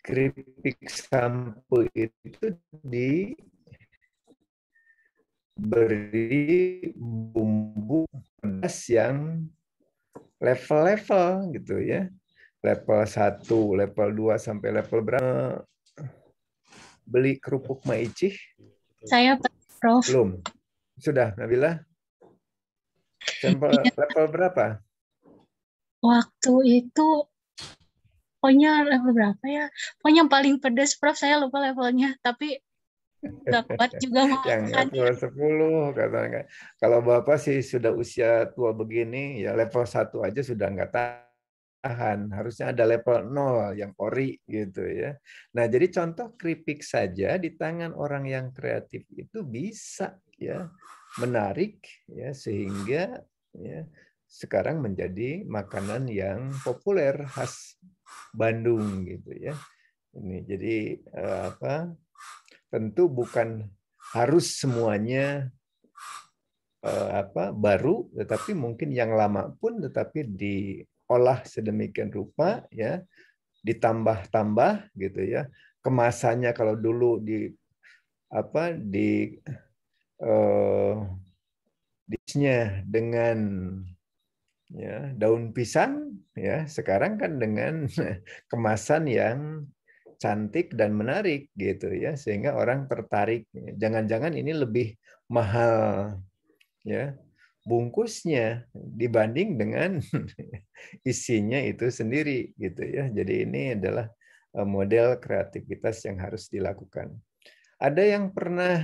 keripik sampul itu diberi bumbu pedas yang level-level gitu ya. Level 1, level 2 sampai level berapa? Beli kerupuk Maicih? Saya, Prof. Belum. Sudah, Nabila? Sampel level berapa? Waktu itu, pokoknya level berapa ya? Pokoknya yang paling pedas, Prof. Saya lupa levelnya. Tapi nggak kuat juga makan. Yang level 10 katanya. Kalau Bapak sih sudah usia tua begini, ya level 1 aja sudah nggak tahan. Harusnya ada level 0 yang ori gitu ya. Nah, jadi contoh keripik saja di tangan orang yang kreatif itu bisa ya menarik ya sehingga ya sekarang menjadi makanan yang populer khas Bandung gitu ya. Ini jadi tentu bukan harus semuanya baru, tetapi mungkin yang lama pun tetapi diolah sedemikian rupa ya, ditambah-tambah gitu ya. Kemasannya kalau dulu disnya dengan ya daun pisang ya, sekarang kan dengan kemasan yang cantik dan menarik gitu ya, sehingga orang tertarik. Jangan-jangan ini lebih mahal ya bungkusnya dibanding dengan isinya itu sendiri gitu ya. Jadi ini adalah model kreativitas yang harus dilakukan. Ada yang pernah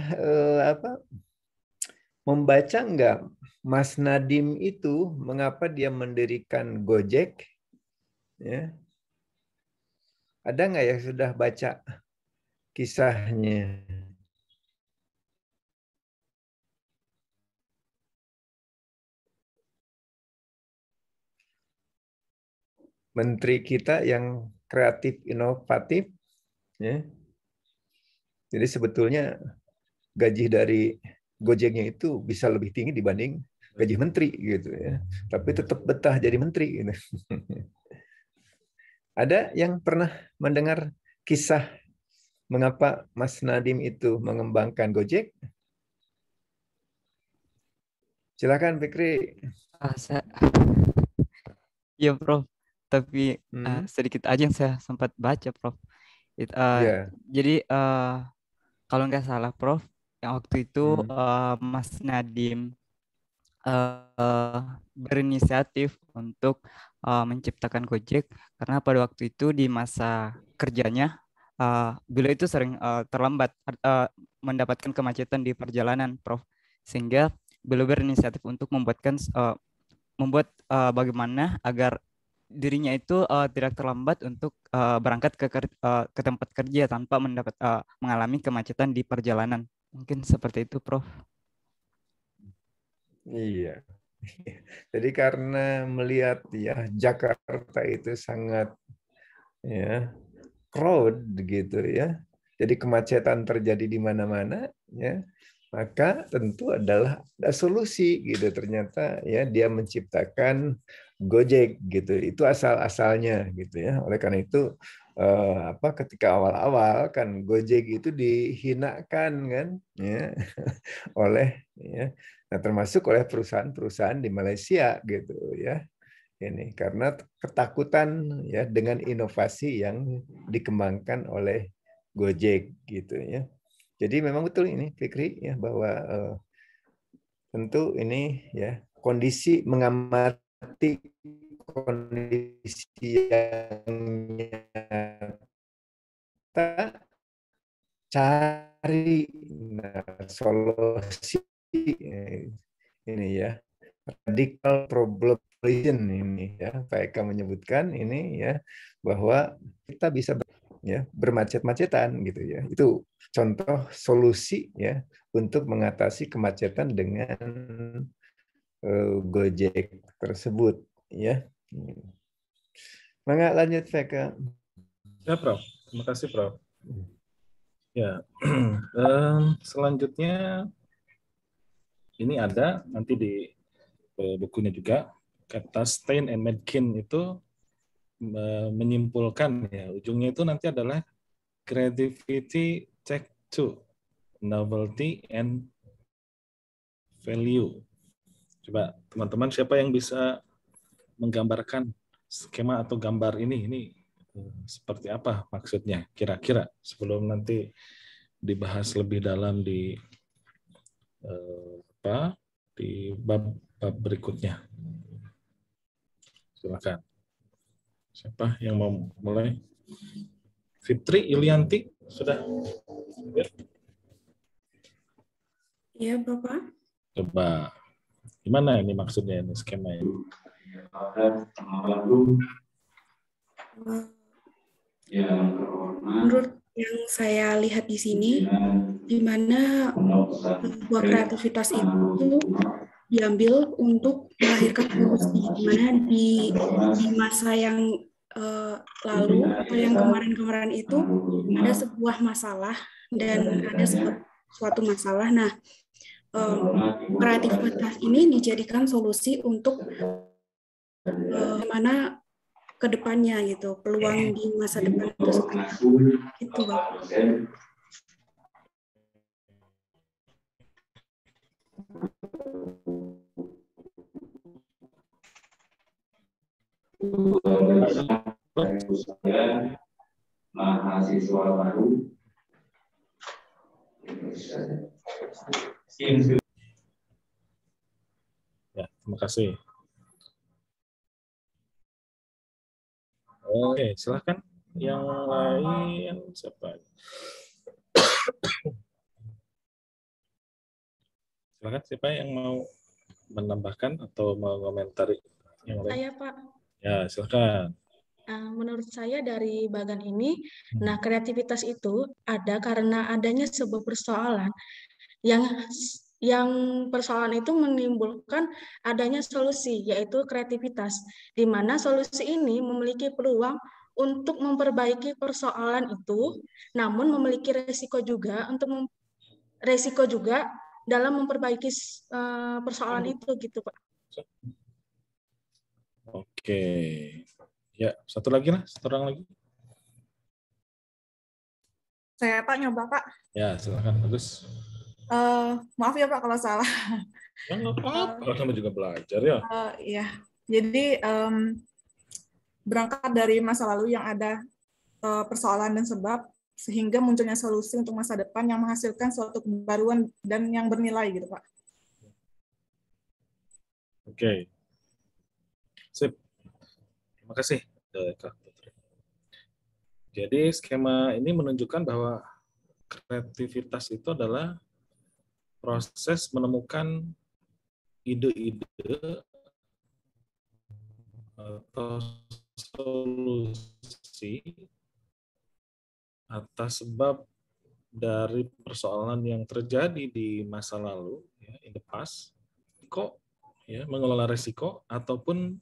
membaca enggak Mas Nadiem itu mengapa dia mendirikan Gojek? Ya. Ada nggak yang sudah baca kisahnya? menteri kita yang kreatif, inovatif, ya. Jadi sebetulnya gaji dari Gojeknya itu bisa lebih tinggi dibanding gaji menteri gitu ya. Tapi tetap betah jadi menteri gitu. Ada yang pernah mendengar kisah mengapa Mas Nadiem itu mengembangkan Gojek? Silakan Fikri. Iya, Prof. Tapi sedikit aja yang saya sempat baca, Prof. Jadi kalau nggak salah, Prof, yang waktu itu Mas Nadiem berinisiatif untuk menciptakan Gojek karena pada waktu itu di masa kerjanya beliau itu sering terlambat mendapatkan kemacetan di perjalanan, Prof. Sehingga beliau berinisiatif untuk membuat bagaimana agar dirinya itu tidak terlambat untuk berangkat ke tempat kerja tanpa mengalami kemacetan di perjalanan. Mungkin seperti itu, Prof. Iya. Jadi karena melihat ya Jakarta itu sangat ya crowd gitu ya. Jadi kemacetan terjadi di mana-mana ya. Maka tentu ada solusi gitu. Ternyata ya dia menciptakan Gojek gitu. Itu asal-asalnya gitu ya. Oleh karena itu ketika awal-awal kan Gojek itu dihinakan kan ya oleh ya. Nah, termasuk oleh perusahaan-perusahaan di Malaysia gitu ya. Ini karena ketakutan ya dengan inovasi yang dikembangkan oleh Gojek gitu ya. Jadi memang betul ini Fikri ya bahwa tentu ini ya kondisi mengamati kondisi yang nyata, cari solusi ini ya radical problem ini ya Pak Eka menyebutkan ini ya bahwa kita bisa ya bermacet-macetan gitu ya. Itu contoh solusi ya untuk mengatasi kemacetan dengan Gojek tersebut ya. Mangga lanjut Pak Eka. Ya, Prof. Terima kasih, Prof. Ya. Selanjutnya ini ada nanti di bukunya juga kata Stein and Medkin itu menyimpulkan ya ujungnya itu nanti adalah creativity check to novelty and value. Coba teman-teman siapa yang bisa menggambarkan skema atau gambar ini seperti apa maksudnya kira-kira sebelum nanti dibahas lebih dalam di di bab berikutnya. Silakan. Siapa yang mau mulai? Fitri Ilianti sudah? Iya, Bapak. Coba. Gimana ini maksudnya ini skema ini? Menurut yang saya lihat di sini, di mana sebuah kreativitas itu diambil untuk melahirkan solusi, di mana di masa yang lalu atau yang kemarin-kemarin itu ada sebuah masalah dan ada suatu masalah. Nah, kreativitas ini dijadikan solusi untuk bagaimana ke depannya gitu, peluang di masa depan itu seperti itu, Bapak. Mahasiswa baru ya, terima kasih. Oke, silakan yang lain siapa? Silakan siapa yang mau menambahkan atau mengomentari yang lain? Saya, Pak. Ya, silakan. Menurut saya dari bagan ini, kreativitas itu ada karena adanya sebuah persoalan yang yang persoalan itu menimbulkan adanya solusi, yaitu kreativitas, di mana solusi ini memiliki peluang untuk memperbaiki persoalan itu, namun memiliki resiko juga dalam memperbaiki persoalan itu, gitu Pak. Oke, ya satu orang lagi. Saya Pak nyoba Pak. Ya silakan Bagus. Maaf ya Pak kalau salah. Ya nggak apa-apa, sama juga belajar ya. Iya, jadi berangkat dari masa lalu yang ada persoalan dan sebab, sehingga munculnya solusi untuk masa depan yang menghasilkan suatu kebaruan dan yang bernilai gitu Pak. Oke. Sip. Terima kasih Kak Putri. Jadi skema ini menunjukkan bahwa kreativitas itu adalah proses menemukan ide-ide atau solusi atas sebab dari persoalan yang terjadi di masa lalu, ya, in the past, kok ya, mengelola risiko ataupun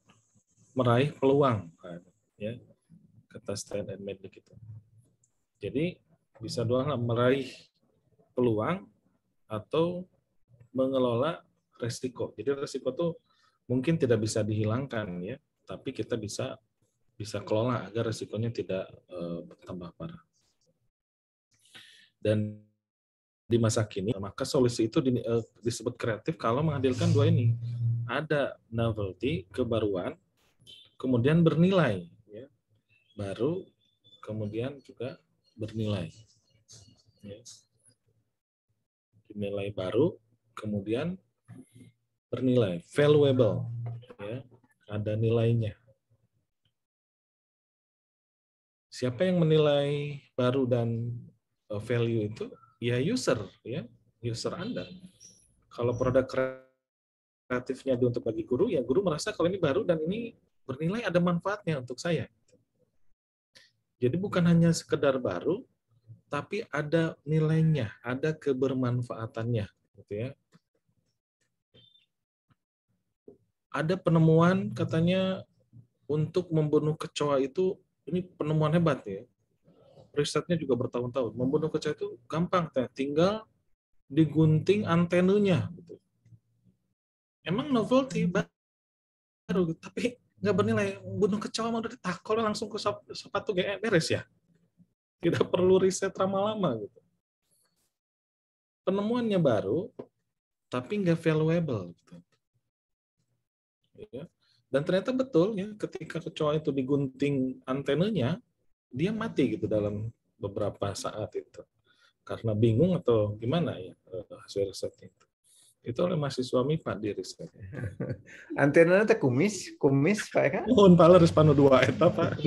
meraih peluang, ya, kata Stan and Medley gitu. Jadi bisa dua hal, meraih peluang atau mengelola resiko. Jadi resiko itu mungkin tidak bisa dihilangkan ya, tapi kita bisa kelola agar resikonya tidak bertambah parah. Dan di masa kini, maka solusi itu disebut kreatif kalau menghadirkan dua ini. Ada novelty, kebaruan, kemudian bernilai, ya. Baru, kemudian juga bernilai. Ya. Nilai baru, kemudian bernilai, valuable, ya, ada nilainya. Siapa yang menilai baru dan value itu? Ya user, ya, user Anda. Kalau produk kreatifnya untuk bagi guru, ya guru merasa kalau ini baru dan ini bernilai, ada manfaatnya untuk saya. Jadi bukan hanya sekedar baru, tapi ada nilainya, ada kebermanfaatannya, gitu ya. Ada penemuan katanya untuk membunuh kecoa itu, ini penemuan hebat ya. Risetnya juga bertahun-tahun. Membunuh kecoa itu gampang, tinggal digunting antenanya. Gitu. Emang novelty baru, tapi nggak bernilai. Bunuh kecoa mau ditakol langsung ke sepatu beres ya. Tidak perlu riset lama-lama gitu. Penemuannya baru, tapi nggak valuable. Gitu. Ya. Dan ternyata betul ya, ketika kecoa itu digunting antenanya, dia mati gitu dalam beberapa saat itu. Karena bingung atau gimana ya hasil risetnya itu. Itu oleh mahasiswa MIPA di riset. Antenanya teh kumis Pak kan? Mohon Pak harus panu 2 eta Pak.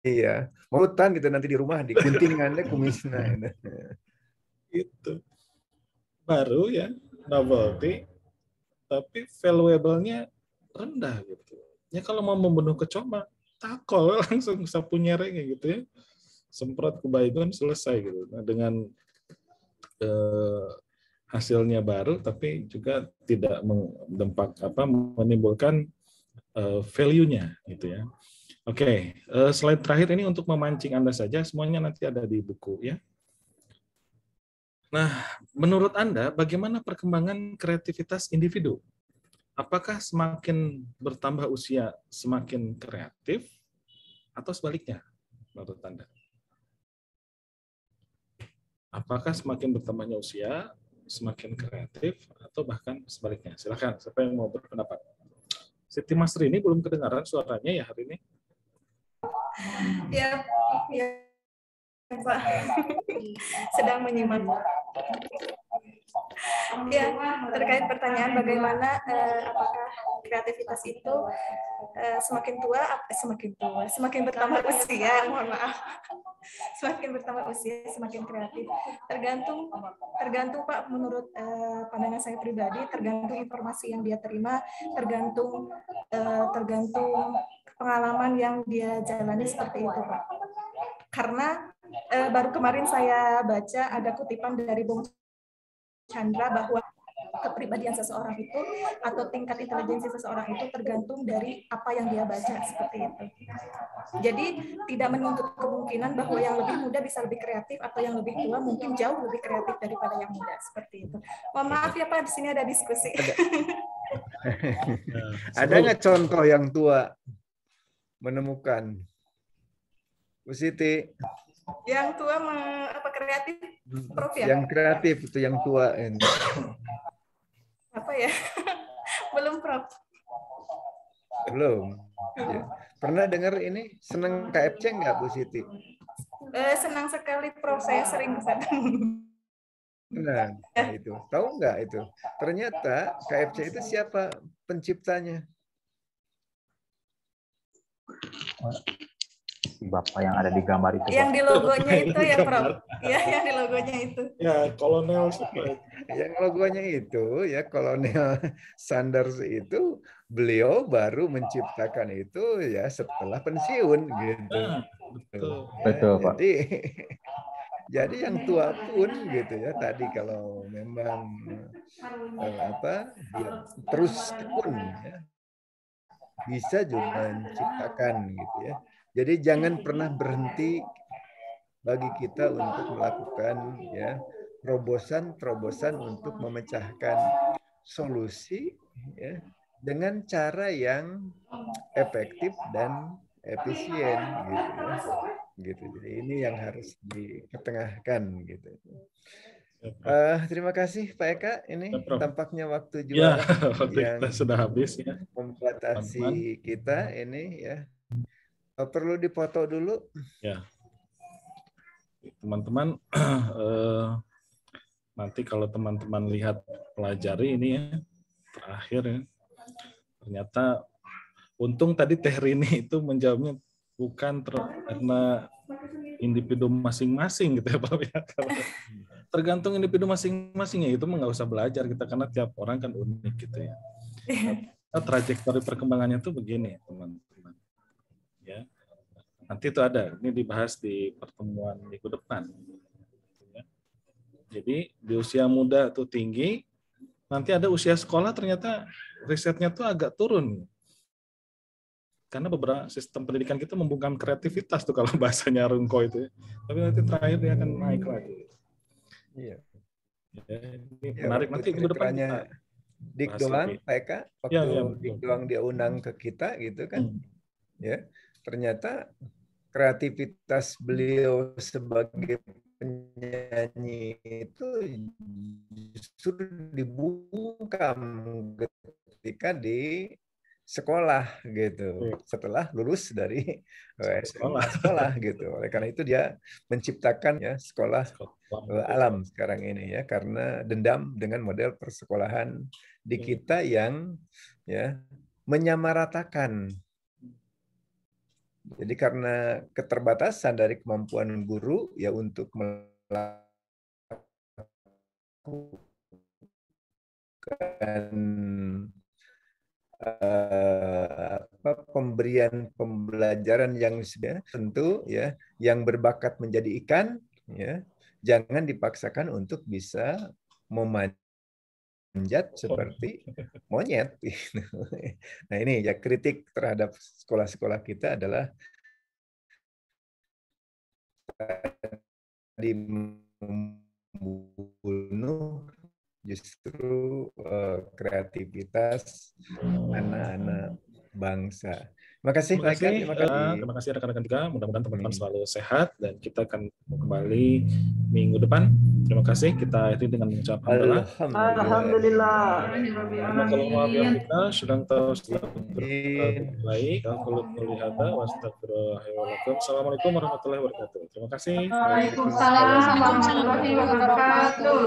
Iya, mau hutan gitu nanti di rumah diguntingannya kumisnya. Itu baru ya, novelty, tapi valuable-nya rendah gitu. Ya kalau mau membunuh kecoa, takol langsung sapu nyereng gitu ya, semprot ke baygon selesai gitu. Nah dengan hasilnya baru, tapi juga tidak menimbulkan value-nya gitu ya. Oke, slide terakhir ini untuk memancing Anda saja, semuanya nanti ada di buku ya. Nah, menurut Anda bagaimana perkembangan kreativitas individu? Apakah semakin bertambah usia semakin kreatif atau sebaliknya menurut Anda? Apakah semakin bertambahnya usia semakin kreatif atau bahkan sebaliknya? Silakan, siapa yang mau berpendapat? Siti Masri ini belum kedengaran suaranya ya hari ini? Ya, Pak. Sedang menyimak. Ya, terkait pertanyaan bagaimana apakah kreativitas itu semakin bertambah usia, mohon maaf. Semakin bertambah usia semakin kreatif. Tergantung Pak, menurut pandangan saya pribadi, tergantung informasi yang dia terima, tergantung pengalaman yang dia jalani seperti itu Pak. Karena baru kemarin saya baca ada kutipan dari Bung Chandra bahwa kepribadian seseorang itu atau tingkat intelijensi seseorang itu tergantung dari apa yang dia baca, seperti itu. Jadi tidak menuntut kemungkinan bahwa yang lebih muda bisa lebih kreatif atau yang lebih tua mungkin jauh lebih kreatif daripada yang muda, seperti itu. Mohon maaf ya Pak, di sini ada diskusi. Ada nggak contoh yang tua menemukan? Bu Siti. Yang tua apa kreatif? Prof ya? Yang kreatif itu yang tua. Apa ya? Belum, Prof. Belum. Ya. Pernah dengar ini senang KFC nggak, Bu Siti? Senang sekali, Prof. Saya sering ke sana. Nah, itu. Tahu nggak itu? Ternyata KFC itu siapa penciptanya? Bapak yang ada di gambar itu. Yang di logonya itu ya, Prof. Ya, yang di logonya itu. Ya, Kolonel. Yang logonya itu ya Kolonel Sanders itu, beliau baru menciptakan itu ya setelah pensiun gitu. Betul, Pak. Jadi yang tua pun gitu ya, tadi kalau memang dia terus tekun ya, bisa juga menciptakan gitu ya. Jadi jangan pernah berhenti bagi kita untuk melakukan ya terobosan untuk memecahkan solusi ya dengan cara yang efektif dan efisien gitu ya. Gitu. Jadi ini yang harus diketengahkan gitu. Terima kasih Pak Eka. Ini tampaknya waktu juga yang kita sudah habis ya. Membatasi kita ini ya. Perlu dipoto dulu. Ya, teman-teman. Nanti kalau teman-teman lihat pelajari ini ya, terakhir ya, ternyata untung tadi Teh Rini itu menjawabnya bukan karena individu masing-masing gitu ya Pak ya. Tergantung individu masing-masing ya, itu nggak usah belajar kita karena tiap orang kan unik gitu ya. Nah, trajektori perkembangannya tuh begini teman-teman. Ya, nanti itu ada, ini dibahas di pertemuan minggu depan. Ya. Jadi di usia muda itu tinggi, nanti ada usia sekolah ternyata risetnya tuh agak turun. Karena beberapa sistem pendidikan kita membungkam kreativitas tuh kalau bahasanya Rungko itu. Ya. Tapi nanti terakhir dia akan naik lagi. Iya. Ya, ini menarik nanti minggu depan kita. Dik doang, Pak Eka, waktu Dik doang dia undang ke kita gitu kan. Ya. Ternyata kreativitas beliau sebagai penyanyi itu justru dibungkam ketika di sekolah gitu, setelah lulus dari sekolah gitu. Oleh karena itu dia menciptakan ya sekolah alam sekarang ini ya, karena dendam dengan model persekolahan di kita yang ya menyamaratakan. Jadi karena keterbatasan dari kemampuan guru ya untuk melakukan pemberian pembelajaran yang tentu ya yang berbakat menjadi ikan ya jangan dipaksakan untuk bisa memanjat seperti monyet. Nah ini ya kritik terhadap sekolah-sekolah kita adalah tadi membunuh justru kreativitas anak-anak bangsa. Terima kasih. Terima kasih rekan-rekan juga. Mudah-mudahan teman-teman selalu sehat dan kita akan kembali minggu depan. Terima kasih. Kita akhiri dengan mengucap hamdalah. Alhamdulillah. Kita sedang terus baik. Assalamualaikum warahmatullahi wabarakatuh. Terima kasih. Waalaikumsalam warahmatullahi wabarakatuh.